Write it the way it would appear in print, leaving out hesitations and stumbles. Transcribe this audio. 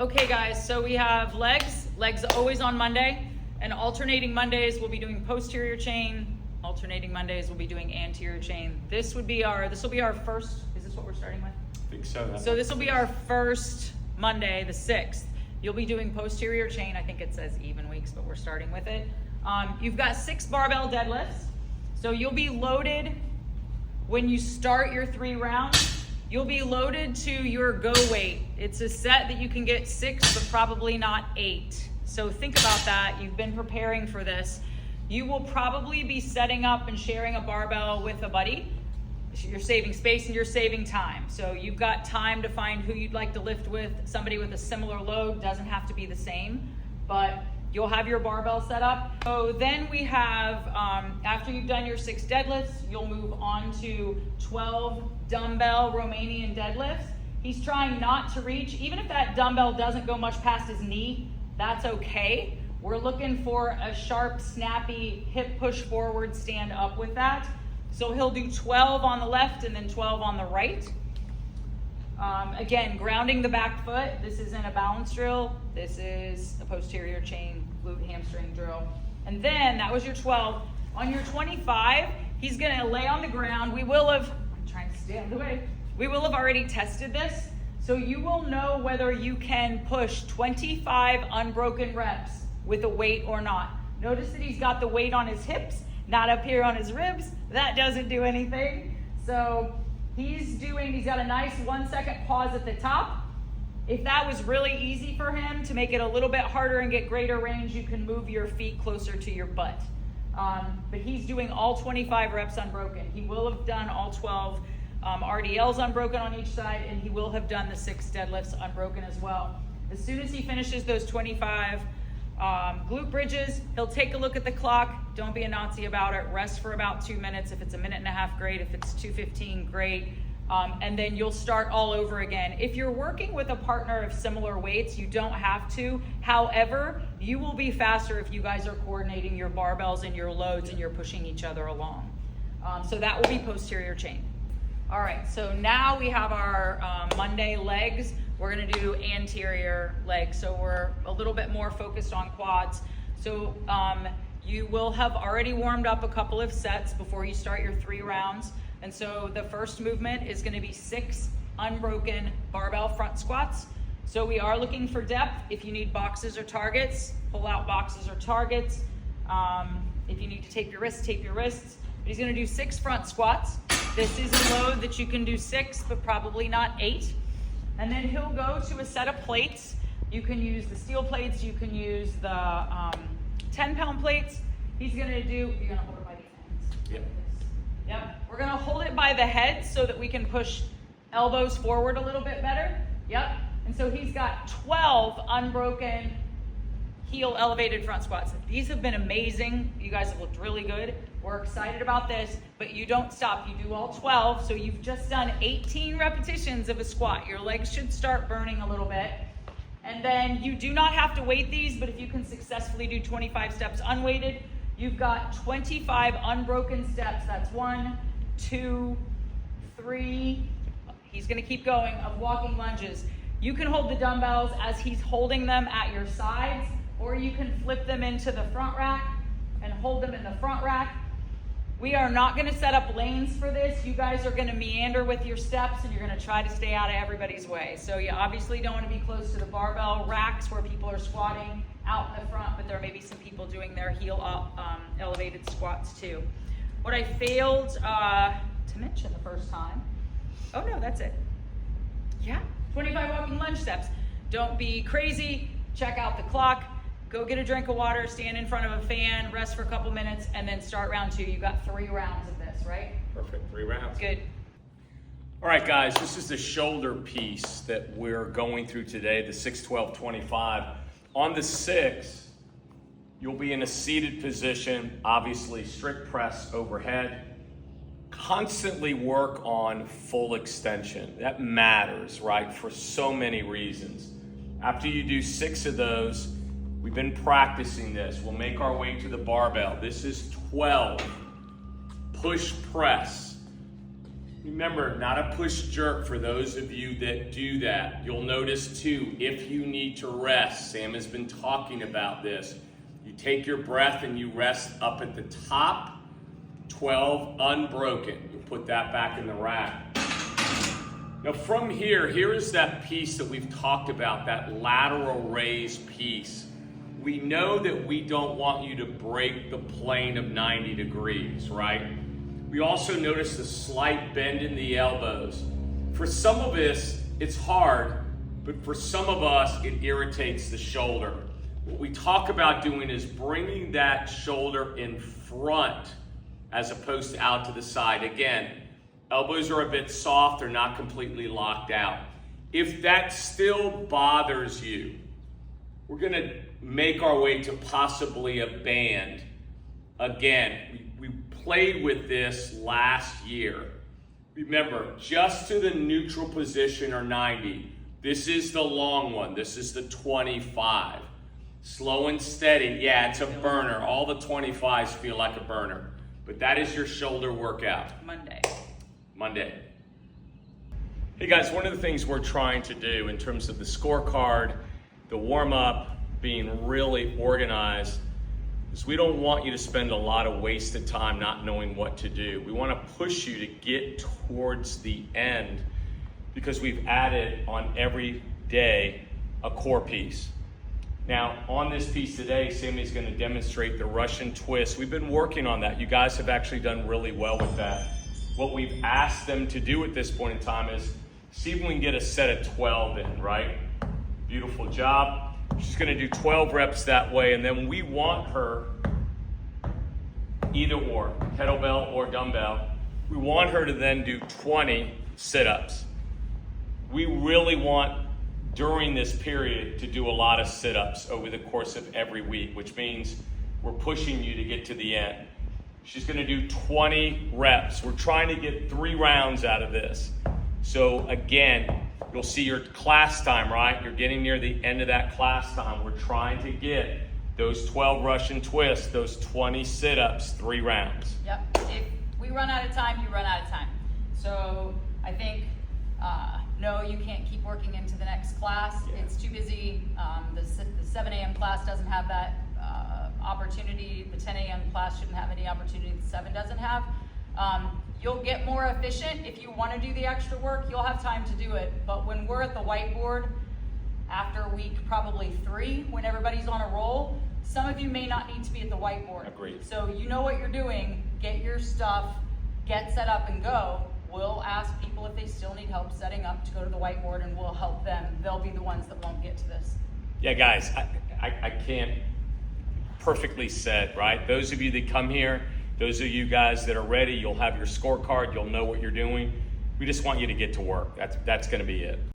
Okay guys, so we have legs always on Monday, and alternating Mondays we'll be doing posterior chain, alternating Mondays we'll be doing anterior chain. This will be our first, is this what we're starting with? I think so. So this will be our first Monday, the 6th. You'll be doing posterior chain. I think it says even weeks, but we're starting with it. You've got 6 barbell deadlifts. So you'll be loaded when you start your 3 rounds. You'll be loaded to your go weight. It's a set that you can get 6, but probably not 8. So think about that. You've been preparing for this. You will probably be setting up and sharing a barbell with a buddy. You're saving space and you're saving time. So you've got time to find who you'd like to lift with. Somebody with a similar load, doesn't have to be the same, but you'll have your barbell set up. So then we have, after you've done your 6 deadlifts, you'll move on to 12 dumbbell Romanian deadlifts. He's trying not to reach, even if that dumbbell doesn't go much past his knee, that's okay. We're looking for a sharp, snappy hip push forward, stand up with that. So he'll do 12 on the left and then 12 on the right. Again, grounding the back foot. This isn't a balance drill. This is a posterior chain glute hamstring drill. And then that was your 12. On your 25, he's gonna lay on the ground. I'm trying to stay out of the way. We will have already tested this. So you will know whether you can push 25 unbroken reps with a weight or not. Notice that he's got the weight on his hips, not up here on his ribs. That doesn't do anything. So he's got a nice 1-second pause at the top. If that was really easy for him, to make it a little bit harder and get greater range, you can move your feet closer to your butt. But he's doing all 25 reps unbroken. He will have done all 12 RDLs unbroken on each side, and he will have done the 6 deadlifts unbroken as well. As soon as he finishes those 25 glute bridges, he'll take a look at the clock. Don't be a Nazi about it. Rest for about 2 minutes. If it's a minute and a half, great. If it's 2:15, great. And then you'll start all over again. If you're working with a partner of similar weights, you don't have to. However, you will be faster if you guys are coordinating your barbells and your loads and you're pushing each other along. So that will be posterior chain. All right, so now we have our Monday legs. We're gonna do anterior legs. So we're a little bit more focused on quads. So you will have already warmed up a couple of sets before you start your 3 rounds. And so the first movement is gonna be 6 unbroken barbell front squats. So we are looking for depth. If you need boxes or targets, pull out boxes or targets. If you need to tape your wrists, tape your wrists. But he's gonna do 6 front squats. This is a load that you can do 6, but probably not 8. And then he'll go to a set of plates. You can use the steel plates, you can use the 10-pound plates. You're gonna hold it by these hands. Yep. Yep, we're gonna hold it by the head so that we can push elbows forward a little bit better. Yep, and so he's got 12 unbroken heel elevated front squats. These have been amazing. You guys have looked really good. We're excited about this, but you don't stop. You do all 12, so you've just done 18 repetitions of a squat. Your legs should start burning a little bit. And then you do not have to weight these, but if you can successfully do 25 steps unweighted, you've got 25 unbroken steps. That's 1, 2, 3. He's gonna keep going, of walking lunges. You can hold the dumbbells as he's holding them at your sides, or you can flip them into the front rack and hold them in the front rack. We are not gonna set up lanes for this. You guys are gonna meander with your steps and you're gonna try to stay out of everybody's way. So you obviously don't wanna be close to the barbell racks where people are squatting out in the front, but there may be some people doing their heel up, elevated squats too. What I failed to mention the first time, oh no, that's it. Yeah, 25 walking lunge steps. Don't be crazy, check out the clock. Go get a drink of water, stand in front of a fan, rest for a couple minutes, and then start round 2. You got 3 rounds of this, right? Perfect, 3 rounds. Good. All right, guys, this is the shoulder piece that we're going through today, the 6-12-25. On the 6, you'll be in a seated position, obviously strict press overhead. Constantly work on full extension. That matters, right, for so many reasons. After you do 6 of those, we've been practicing this. We'll make our way to the barbell. This is 12. Push press. You Remember, not a push jerk for those of you that do that. You'll notice too, if you need to rest, Sam has been talking about this, you take your breath and you rest up at the top, 12 unbroken. You put that back in the rack. Now from here is that piece that we've talked about, that lateral raise piece. We know that we don't want you to break the plane of 90 degrees, right? We also notice the slight bend in the elbows. For some of us, it's hard, but for some of us, it irritates the shoulder. What we talk about doing is bringing that shoulder in front as opposed to out to the side. Again, elbows are a bit soft, they're not completely locked out. If that still bothers you, we're gonna make our way to possibly a band. Again, we played with this last year. Remember, just to the neutral position or 90. This is the long one. This is the 25. Slow and steady. Yeah, it's a burner. All the 25s feel like a burner. But that is your shoulder workout. Monday. Hey guys, one of the things we're trying to do in terms of the scorecard, the warm-up, being really organized, is we don't want you to spend a lot of wasted time not knowing what to do. We want to push you to get towards the end because we've added on every day a core piece. Now, on this piece today, Sammy's going to demonstrate the Russian twist. We've been working on that. You guys have actually done really well with that. What we've asked them to do at this point in time is see if we can get a set of 12 in, right? Beautiful job. She's going to do 12 reps that way, and then we want her either or, kettlebell or dumbbell. We want her to then do 20 sit-ups. We really want during this period to do a lot of sit-ups over the course of every week, which means we're pushing you to get to the end. She's going to do 20 reps. We're trying to get 3 rounds out of this. So again, you'll see your class time, right? You're getting near the end of that class time. We're trying to get those 12 Russian twists, those 20 sit-ups, 3 rounds. Yep. If we run out of time, you run out of time. So I think, no, you can't keep working into the next class. Yeah. It's too busy. The 7 a.m. class doesn't have that opportunity. The 10 a.m. class shouldn't have any opportunity the 7 doesn't have. You'll get more efficient. If you want to do the extra work, you'll have time to do it. But when we're at the whiteboard, after week probably 3, when everybody's on a roll, some of you may not need to be at the whiteboard. Agreed. So you know what you're doing, get your stuff, get set up and go. We'll ask people if they still need help setting up to go to the whiteboard, and we'll help them. They'll be the ones that won't get to this. Yeah, guys, I can't perfectly said, right? Those of you that come here, those of you guys that are ready, you'll have your scorecard, you'll know what you're doing. We just want you to get to work. That's going to be it.